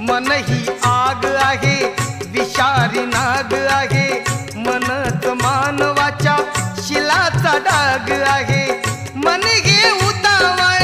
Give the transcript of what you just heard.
मन ही आग आहे विषारी नाग आहे, मनच मानवाच्या शिलाचा डाग आहे, मन घे उतावळा